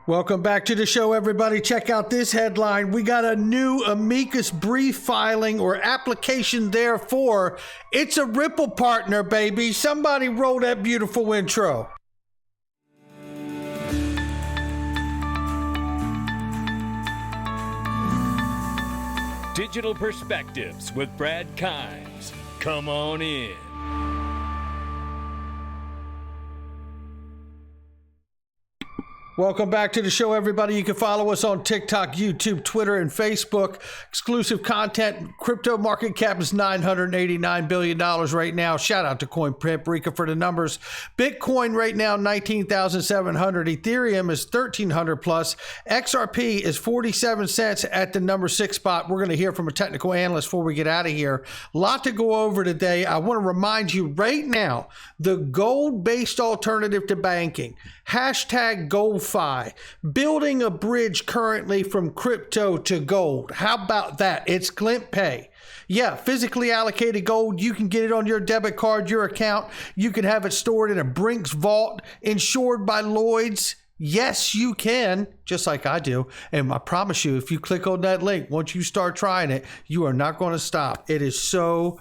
Welcome back to the show, everybody. Check out this headline. We got a new Amicus brief filing or application there for It's a Ripple partner, baby. Somebody roll that beautiful intro. Digital Perspectives with Brad Kimes. Come on in. Welcome back to the show, everybody. You can follow us on TikTok, YouTube, Twitter, and Facebook. Exclusive content. Crypto market cap is $989 billion right now. Shout out to CoinPrint for the numbers. Bitcoin right now, 19,700. Ethereum is 1,300 plus. XRP is 47 cents at the number 6 spot. We're going to hear from a technical analyst before we get out of here. A lot to go over today. I want to remind you right now, the gold-based alternative to banking. Hashtag GoldFi, building a bridge currently from crypto to gold. How about that? It's Clint Pay. Yeah, physically allocated gold. You can get it on your debit card, your account. You can have it stored in a Brinks vault, insured by Lloyd's. Yes, you can, just like I do. And I promise you, if you click on that link, once you start trying it, you are not going to stop. It is so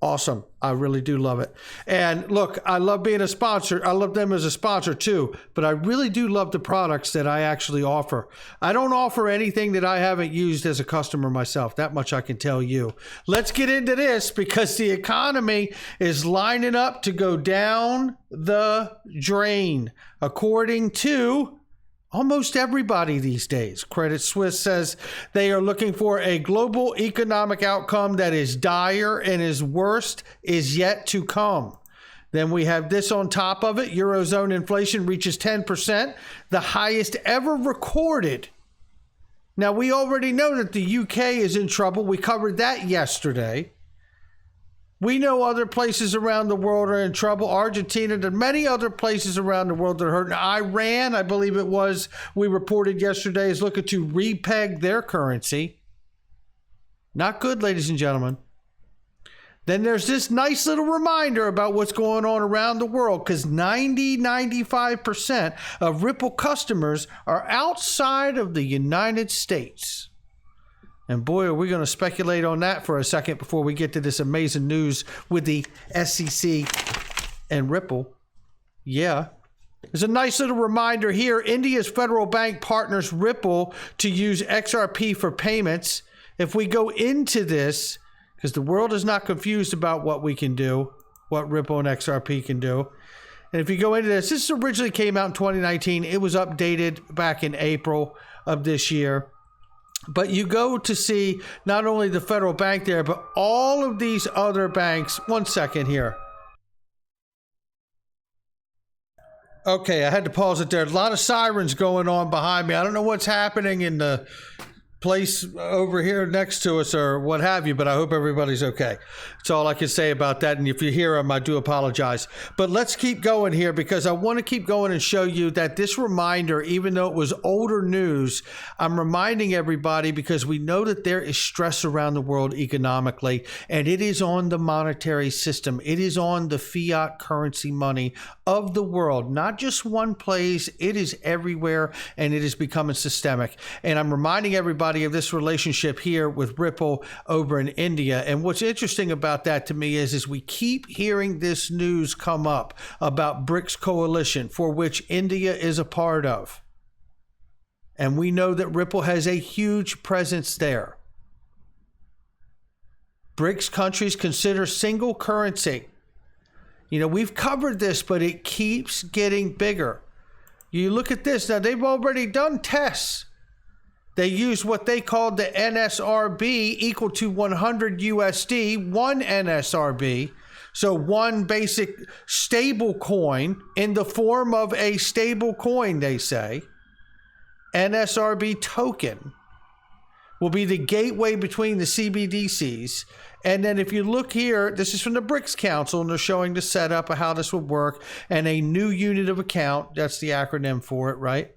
awesome. I really do love it. And look, I love being a sponsor. I love them as a sponsor too, but I really do love the products that I actually offer. I don't offer anything that I haven't used as a customer myself. That much I can tell you. Let's get into this because the economy is lining up to go down the drain, according to almost everybody these days. Credit Suisse says they are looking for a global economic outcome that is dire and is worst is yet to come. Then we have this on top of it. Eurozone inflation reaches 10%, the highest ever recorded. Now, we already know that the UK is in trouble. We covered that yesterday. We know other places around the world are in trouble. Argentina and many other places around the world that are hurting. Iran, I believe it was, we reported yesterday, is looking to repeg their currency. Not good, ladies and gentlemen. Then there's this nice little reminder about what's going on around the world because 95% of Ripple customers are outside of the United States. And boy, are we going to speculate on that for a second before we get to this amazing news with the SEC and Ripple. Yeah. There's a nice little reminder here. India's federal bank partners Ripple to use XRP for payments. If we go into this, because the world is not confused about what we can do, what Ripple and XRP can do. And if you go into this originally came out in 2019. It was updated back in April of this year. But you go to see not only the federal bank there, but all of these other banks. One second here. Okay, I had to pause it there. A lot of sirens going on behind me. I don't know what's happening in the place over here next to us or what have you, but I hope everybody's okay. That's all I can say about that. And if you hear them, I do apologize. But let's keep going here because I want to keep going and show you that this reminder, even though it was older news, I'm reminding everybody because we know that there is stress around the world economically, and it is on the monetary system. It is on the fiat currency money of the world, not just one place. It is everywhere, and it is becoming systemic. And I'm reminding everybody of this relationship here with Ripple over in India. And what's interesting about that to me is we keep hearing this news come up about BRICS coalition for which India is a part of. And we know that Ripple has a huge presence there. BRICS countries consider single currency. You know, we've covered this, but it keeps getting bigger. You look at this. Now, they've already done tests. They use what they called the NSRB equal to 100 USD, one NSRB. So one basic stable coin in the form of a stable coin, they say. NSRB token will be the gateway between the CBDCs. And then if you look here, this is from the BRICS Council, and they're showing the setup of how this would work and a new unit of account. That's the acronym for it, right?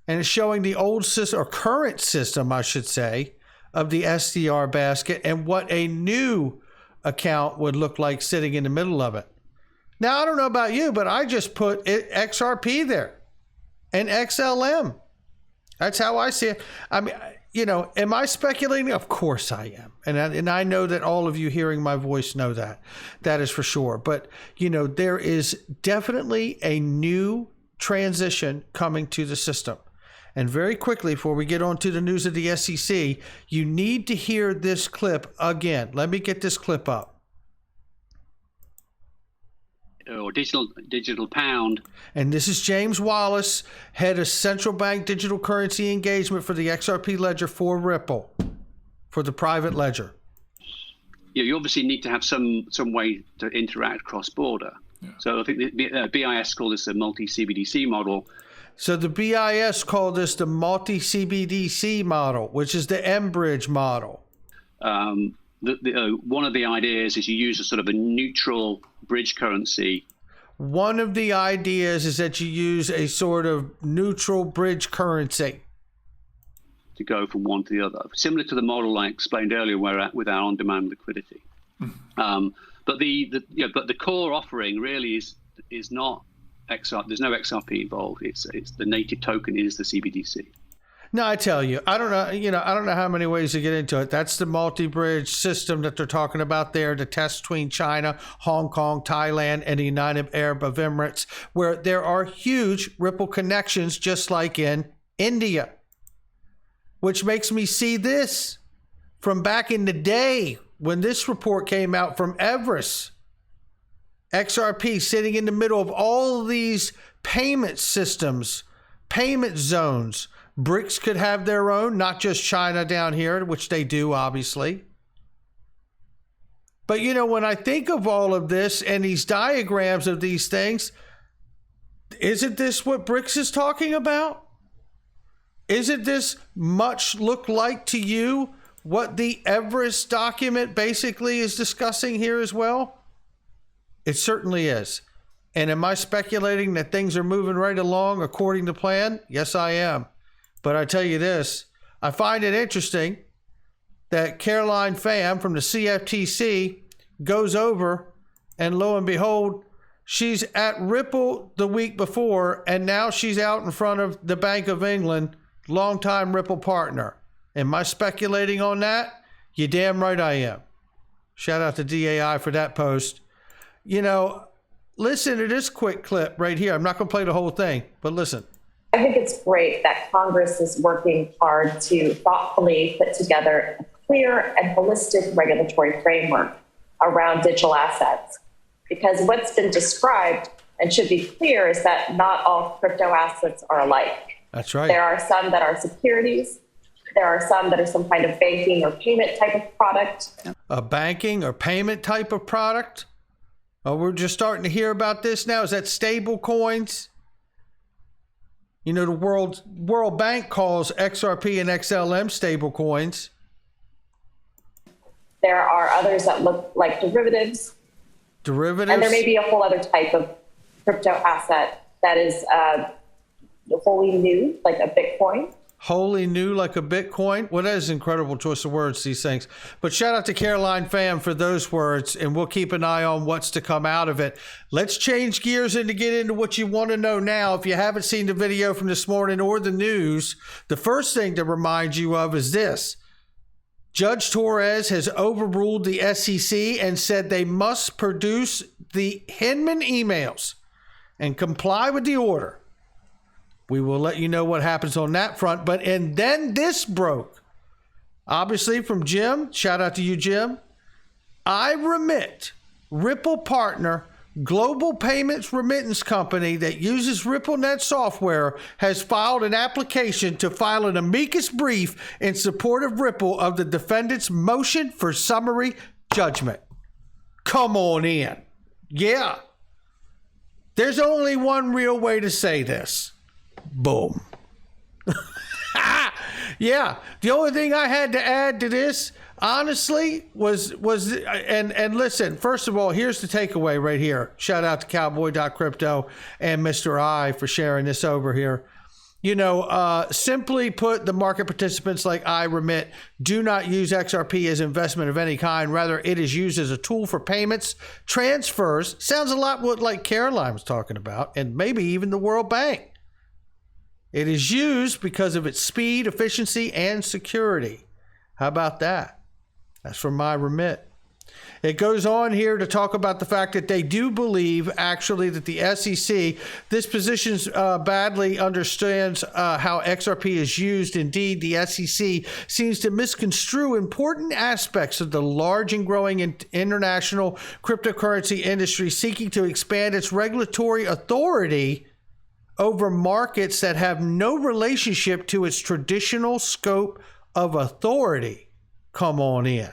And it's showing the old system, or current system, I should say, of the SDR basket and what a new account would look like sitting in the middle of it. Now, I don't know about you, but I just put XRP there. and XLM. That's how I see it. I mean, am I speculating? Of course I am. And I know that all of you hearing my voice know that. That is for sure. But, there is definitely a new transition coming to the system. And very quickly, before we get on to the news of the SEC, you need to hear this clip again. Let me get this clip up. Or digital pound. And this is James Wallace, head of central bank digital currency engagement for the XRP ledger for Ripple, for the private ledger. Yeah, you obviously need to have some way to interact cross-border. Yeah. So I think the BIS call this a multi-CBDC model. So the BIS called this the multi-CBDC model, which is the mBridge model. One of the ideas is you use a sort of a neutral bridge currency. One of the ideas is that you use a sort of neutral bridge currency to go from one to the other, similar to the model I explained earlier, with our on-demand liquidity. But the core offering really is not XRP. There's no XRP involved. It's the native token is the CBDC. No, I tell you, I don't know. I don't know how many ways to get into it. That's the multi-bridge system that they're talking about there, the test between China, Hong Kong, Thailand, and the United Arab Emirates, where there are huge Ripple connections, just like in India, which makes me see this from back in the day when this report came out from Everest. XRP sitting in the middle of all of these payment systems, payment zones. BRICS could have their own, not just China down here, which they do, obviously. But, when I think of all of this and these diagrams of these things, isn't this what BRICS is talking about? Isn't this much look like to you what the Everest document basically is discussing here as well? It certainly is. And am I speculating that things are moving right along according to plan? Yes, I am. But I tell you this, I find it interesting that Caroline Pham from the CFTC goes over and lo and behold, she's at Ripple the week before and now she's out in front of the Bank of England, longtime Ripple partner. Am I speculating on that? You damn right I am. Shout out to DAI for that post. Listen to this quick clip right here. I'm not going to play the whole thing, but listen. I think it's great that Congress is working hard to thoughtfully put together a clear and holistic regulatory framework around digital assets. Because what's been described and should be clear is that not all crypto assets are alike. That's right. There are some that are securities. There are some that are some kind of banking or payment type of product. A banking or payment type of product? Oh, we're just starting to hear about this now. Is that stable coins? The World Bank calls XRP and XLM stable coins. There are others that look like derivatives. Derivatives? And there may be a whole other type of crypto asset that is wholly new, like a Bitcoin. Wholly new like a Bitcoin? Well, that is an incredible choice of words, these things. But shout out to Caroline Pham for those words, and we'll keep an eye on what's to come out of it. Let's change gears and to get into what you want to know now. If you haven't seen the video from this morning or the news, the first thing to remind you of is this. Judge Torres has overruled the SEC and said they must produce the Hinman emails and comply with the order. We will let you know what happens on that front. And then this broke, obviously from Jim. Shout out to you, Jim. I Remit, Ripple partner, global payments remittance company that uses RippleNet software, has filed an application to file an amicus brief in support of Ripple of the defendant's motion for summary judgment. Come on in. Yeah. There's only one real way to say this. Boom. Yeah. The only thing I had to add to this, honestly, was and listen, first of all, here's the takeaway right here. Shout out to Cowboy.Crypto and Mr. I for sharing this over here. Simply put, the market participants like I Remit do not use XRP as investment of any kind. Rather, it is used as a tool for payments, transfers. Sounds a lot like Caroline was talking about, and maybe even the World Bank. It is used because of its speed, efficiency, and security. How about that? That's from iRemit. It goes on here to talk about the fact that they do believe, actually, that the SEC, this position badly understands how XRP is used. Indeed, the SEC seems to misconstrue important aspects of the large and growing international cryptocurrency industry, seeking to expand its regulatory authority over markets that have no relationship to its traditional scope of authority. Come on in.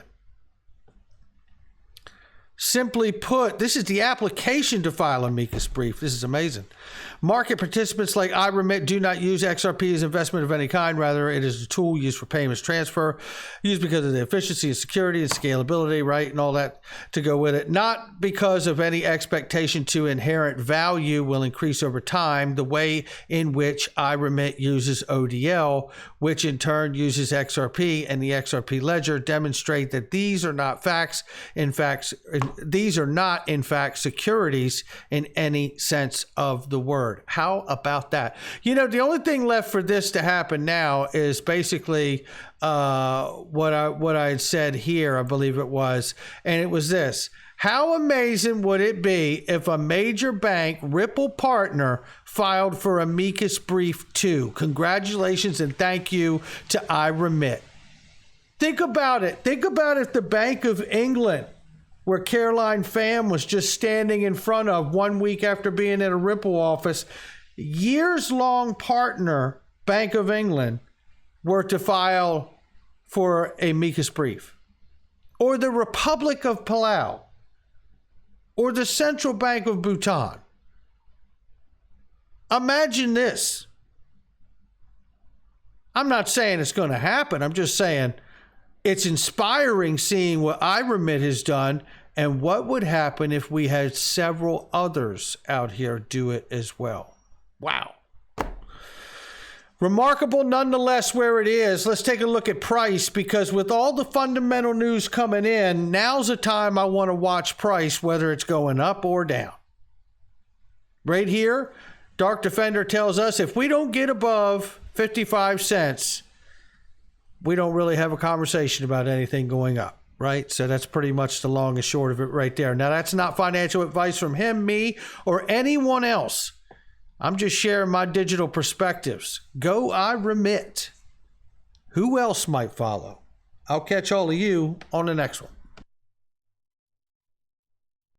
Simply put, this is the application to file Amicus brief. This is amazing. Market participants like iRemit do not use XRP as investment of any kind. Rather, it is a tool used for payments transfer, used because of the efficiency and security and scalability, right, and all that to go with it. Not because of any expectation to inherent value will increase over time, the way in which iRemit uses ODL, which in turn uses XRP and the XRP ledger, demonstrate that these are not facts. These are not, in fact, securities in any sense of the word. How about that? You know, the only thing left for this to happen now is basically what I had said here, I believe it was, and it was this. How amazing would it be if a major bank, Ripple partner, filed for Amicus Brief 2? Congratulations and thank you to iRemit. Think about it. Think about if the Bank of England, where Caroline Pham was just standing in front of 1 week after being in a Ripple office, years-long partner, Bank of England, were to file for a Amicus brief. Or the Republic of Palau. Or the Central Bank of Bhutan. Imagine this. I'm not saying it's going to happen. I'm just saying it's inspiring seeing what iRemit has done and what would happen if we had several others out here do it as well. Wow. Remarkable nonetheless where it is. Let's take a look at price, because with all the fundamental news coming in, now's the time I want to watch price, whether it's going up or down. Right here, Dark Defender tells us if we don't get above 55 cents, we don't really have a conversation about anything going up, right? So that's pretty much the long and short of it right there. Now, that's not financial advice from him, me, or anyone else. I'm just sharing my digital perspectives. Go iRemit. Who else might follow? I'll catch all of you on the next one.